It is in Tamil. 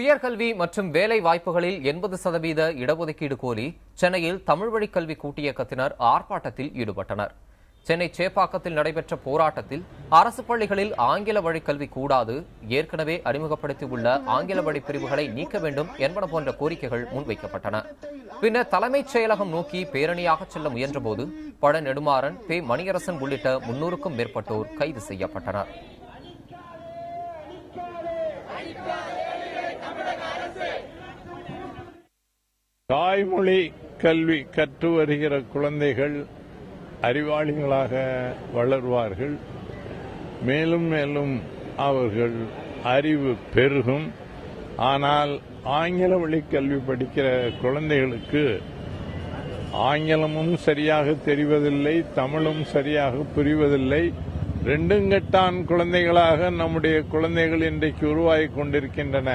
உயர்கல்வி மற்றும் வேலை வாய்ப்புகளில் 80% இடஒதுக்கீடு கோரி சென்னையில் தமிழ் வழி கல்வி கூட்டியக்கத்தினர் ஆர்ப்பாட்டத்தில் ஈடுபட்டனர். சென்னை சேப்பாக்கத்தில் நடைபெற்ற போராட்டத்தில் அரசு பள்ளிகளில் ஆங்கில வழி கல்வி கூடாது, ஏற்கனவே அறிமுகப்படுத்தியுள்ள ஆங்கில வழி பிரிவுகளை நீக்க வேண்டும் என்பன போன்ற கோரிக்கைகள் முன்வைக்கப்பட்டன. பின்னர் தலைமைச் செயலகம் நோக்கி பேரணியாக செல்ல முயன்றபோது பழ நெடுமாறன், பே மணியரசன் உள்ளிட்ட 300க்கும் மேற்பட்டோர் கைது செய்யப்பட்டனர். தாய்மொழி கல்வி கற்று வருகிற குழந்தைகள் அறிவாளிகளாக வளர்வார்கள். மேலும் மேலும் அவர்கள் அறிவு பெருகும். ஆனால் ஆங்கில வழி கல்வி படிக்கிற குழந்தைகளுக்கு ஆங்கிலமும் சரியாக தெரிவதில்லை, தமிழும் சரியாக புரிவதில்லை. ரெண்டுங்கட்டான் குழந்தைகளாக நம்முடைய குழந்தைகள் இன்றைக்கு உருவாகிக் கொண்டிருக்கின்றன.